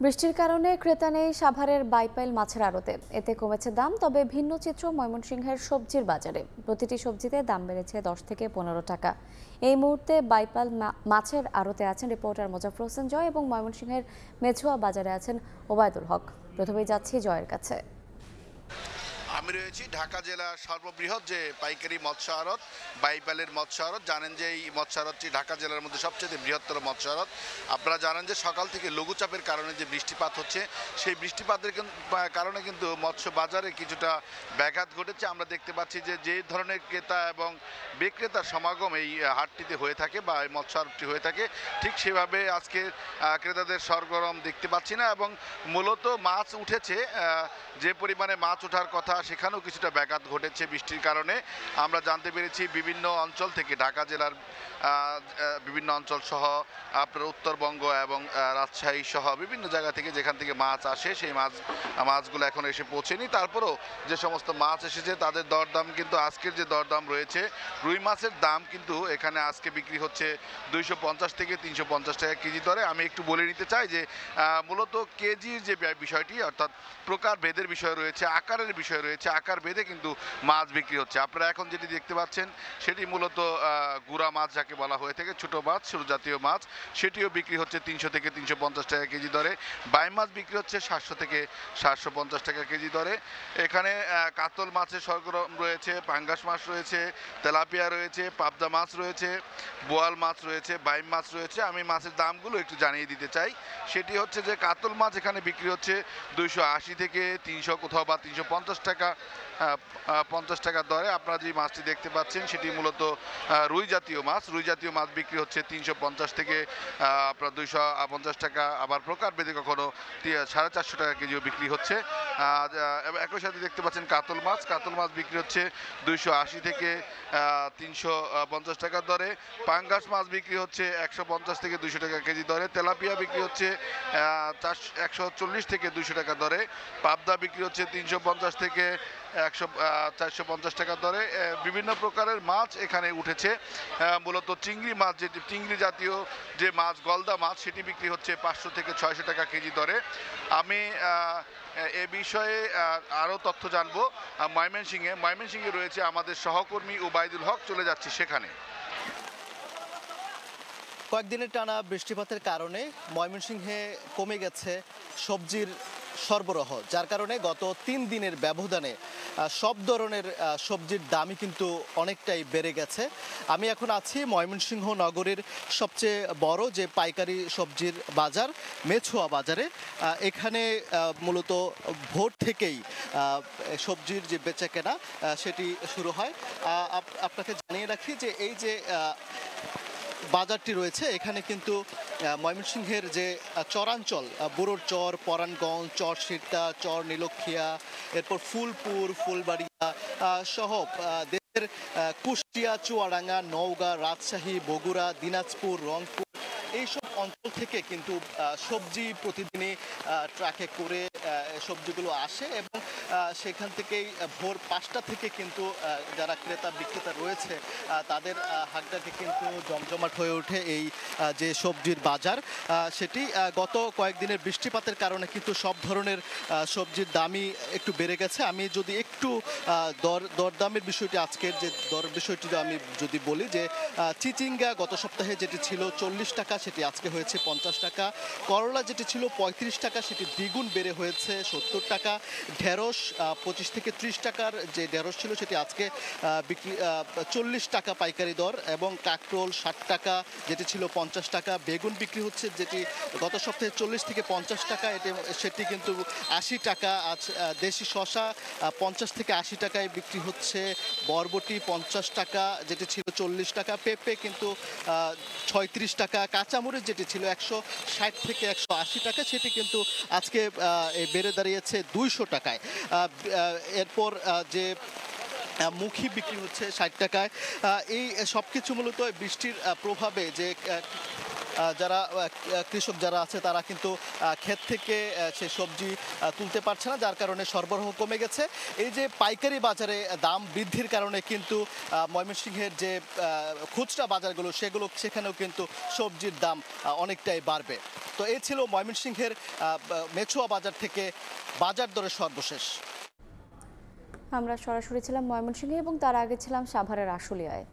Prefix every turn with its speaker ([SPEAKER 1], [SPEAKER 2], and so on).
[SPEAKER 1] বৃষ্টির কারণে ক্রেতা নেই সাভারের বাইপাইল মাছের আড়তে। এতে কমেছে দাম, তবে ভিন্ন চিত্র ময়মনসিংহের সবজির বাজারে। প্রতিটি সবজিতে দাম বেড়েছে 10 থেকে 15 টাকা। এই মুহূর্তে বাইপাইল মাছের আড়তে আছেন রিপোর্টার মোজাফফর হোসেন জয় এবং ময়মনসিংহের মেছুয়া বাজারে আছেন ওবায়দুল হক। প্রথমেই যাচ্ছি জয়ের কাছে।
[SPEAKER 2] আমি রয়েছি ঢাকা জেলার সর্ববৃহৎ যে পাইকারি মৎস্য আড়ত বাইপালের মৎস্য আড়ত। জানেন যে এই মৎস্য আড়তটি ঢাকা জেলার মধ্যে সবচেয়ে বৃহত্তর মৎস্য আড়ত। আপনারা জানেন যে সকাল থেকে লঘুচাপের কারণে যে বৃষ্টিপাত হচ্ছে, সেই বৃষ্টিপাতের কারণে কিন্তু মৎস্য বাজারে কিছুটা ব্যাঘাত ঘটেছে। আমরা দেখতে পাচ্ছি যে যে ধরনের ক্রেতা এবং বিক্রেতার সমাগম এই হাটটিতে হয়ে থাকে বা এই মৎস্য আড়তটি হয়ে থাকে, ঠিক সেভাবে আজকে ক্রেতাদের সরগরম দেখতে পাচ্ছি না। এবং মূলত মাছ উঠেছে, যে পরিমাণে মাছ ওঠার কথা সেখানেও কিছুটা ব্যাঘাত ঘটেছে বৃষ্টির কারণে। আমরা জানতে পেরেছি বিভিন্ন অঞ্চল থেকে, ঢাকা জেলার বিভিন্ন অঞ্চল সহ আপনার উত্তরবঙ্গ এবং রাজশাহী সহ বিভিন্ন জায়গা থেকে যেখান থেকে মাছ আসে, সেই মাছগুলো এখন এসে পৌঁছেনি। তারপরেও যে সমস্ত মাছ এসেছে তাদের দরদাম কিন্তু, আজকের যে দরদাম রয়েছে, রুই মাছের দাম কিন্তু এখানে আজকে বিক্রি হচ্ছে 250 থেকে 350 টাকা কেজি দরে। আমি একটু বলে নিতে চাই যে মূলত কেজির যে বিষয়টি, অর্থাৎ প্রকার ভেদের বিষয় রয়েছে, আকারের বিষয় রয়েছে, আকার ভেদে কিন্তু মাছ বিক্রি হচ্ছে। আপনারা এখন যেটি দেখতে পাচ্ছেন সেটি মূলত গুড়া মাছ যাকে বলা হয়ে থাকে, ছোট মাছ, সরু জাতীয় মাছ, সেটিও বিক্রি হচ্ছে 300 থেকে 350 টাকা কেজি দরে। বাই মাছ বিক্রি হচ্ছে 700 থেকে 750 টাকা কেজি দরে। এখানে কাতল মাছের সরগরম রয়েছে, পাঙ্গাস মাছ রয়েছে, তেলাপিয়া রয়েছে, পাবদা মাছ রয়েছে, বোয়াল মাছ রয়েছে, বাইম মাছ রয়েছে। আমি মাছের দামগুলো একটু জানিয়ে দিতে চাই। সেটি হচ্ছে যে কাতল মাছ এখানে বিক্রি হচ্ছে 280 থেকে 300, কোথাও বা 350 টাকা 50 টাকার দরে। আপনারা যে মাছটি দেখতে পাচ্ছেন সেটি মূলত রুই জাতীয় মাছ। রুই জাতীয় মাছ বিক্রি হচ্ছে 350 থেকে আপনার 250 টাকা। আবার প্রকার ভেদে কখনো 450 টাকা কেজিও বিক্রি হচ্ছে। একই সাথে দেখতে পাচ্ছেন কাতল মাছ। কাতল মাছ বিক্রি হচ্ছে 280 থেকে 350 টাকার দরে। পাঙ্গাস মাছ বিক্রি হচ্ছে 150 থেকে 200 টাকা কেজি দরে। তেলাপিয়া বিক্রি হচ্ছে 140 থেকে 200 টাকা দরে। পাবদা বিক্রি হচ্ছে 350 থেকে 450 টাকা দরে। বিভিন্ন প্রকারের মাছ এখানে উঠেছে। মূলত চিংড়ি মাছ, যে চিংড়ি জাতীয় যে মাছ, গলদা মাছ, সেটি বিক্রি হচ্ছে 500 থেকে 600 টাকা কেজি দরে। আমি এ বিষয়ে আরও তথ্য জানবো ময়মনসিংহে রয়েছে আমাদের সহকর্মী ওবায়দুল হক। চলে যাচ্ছি সেখানে।
[SPEAKER 3] কয়েকদিনের টানা বৃষ্টিপাতের কারণে ময়মনসিংহে কমে গেছে সবজির সরবরাহ, যার কারণে গত 3 দিনের ব্যবধানে সব ধরনের সবজির দামই কিন্তু অনেকটাই বেড়ে গেছে। আমি এখন আছি ময়মনসিংহ নগরীর সবচেয়ে বড় যে পাইকারি সবজির বাজার, মেছুয়া বাজারে। এখানে মূলত ভোর থেকেই সবজির যে বেচাকেনা সেটি শুরু হয়। আপনাকে জানিয়ে রাখি যে এই যে বাজারটি রয়েছে, এখানে কিন্তু ময়মনসিংহের যে চরাঞ্চল, বুড়োর চর, পরাণগঞ্জ, চর সিরতা, চর নীলক্ষিয়া, এরপর ফুলপুর, ফুলবাড়িয়া সহ দেশের কুষ্টিয়া, চুয়াডাঙ্গা, নওগাঁ, রাজশাহী, বগুড়া, দিনাজপুর, রংপুর, এইসব অঞ্চল থেকে কিন্তু সবজি প্রতিদিনই ট্রাকে করে সবজিগুলো আসে এবং সেখান থেকেই ভোর 5টা থেকে কিন্তু যারা ক্রেতা বিক্রেতা রয়েছে তাদের হাটটাকে কিন্তু জমজমাট হয়ে ওঠে। এই যে সবজির বাজার, সেটি গত কয়েকদিনের বৃষ্টিপাতের কারণে কিন্তু সব ধরনের সবজির দামই একটু বেড়ে গেছে। আমি যদি একটু দরদামের বিষয়টি, আজকের যে দর বিষয়টি আমি যদি বলি, যে চিচিঙ্গা গত সপ্তাহে যেটি ছিল 40 টাকা, সেটি আজকে হয়েছে 50 টাকা। করলা যেটি ছিল 35 টাকা, সেটি দ্বিগুণ বেড়ে হয়েছে 70 টাকা। ঢেঁড়স 25 থেকে 30 টাকার যে ঢেঁড়স ছিল সেটি আজকে বিক্রি 40 টাকা পাইকারি দর। এবং কাকরোল 60 টাকা, যেটি ছিল 50 টাকা। বেগুন বিক্রি হচ্ছে যেটি গত সপ্তাহে 40 থেকে 50 টাকা, সেটি কিন্তু 80 টাকা। আজ দেশি শসা 50 থেকে 80 টাকায় বিক্রি হচ্ছে। বরবটি 50 টাকা, যেটি ছিল 40 টাকা। পেঁপে কিন্তু 36 টাকা। কাঁচামরিচ যেটি ছিল 160 থেকে 180 টাকা, সেটি কিন্তু আজকে বেড়ে দাঁড়িয়েছে 200 টাকায়। এরপর যে মুখী বিক্রি হচ্ছে 60 টাকায়। এই সব কিছু মূলত বৃষ্টির প্রভাবে যে যারা কৃষক যারা আছে তারা কিন্তু ক্ষেত থেকে সে সবজি তুলতে পারছে না, যার কারণে সরবরাহ কমে গেছে। এই যে পাইকারি বাজারে দাম বৃদ্ধির কারণে কিন্তু ময়মনসিংহের যে খুচরা বাজারগুলো সেখানেও কিন্তু সবজির দাম অনেকটাই বাড়বে। তো এই ছিল ময়মনসিংহের মেছুয়া বাজার থেকে বাজার দরের সর্বশেষ।
[SPEAKER 1] আমরা সরাসরি ছিলাম ময়মনসিংহে এবং তার আগে ছিলাম সাভারের আশুলিয়ায়।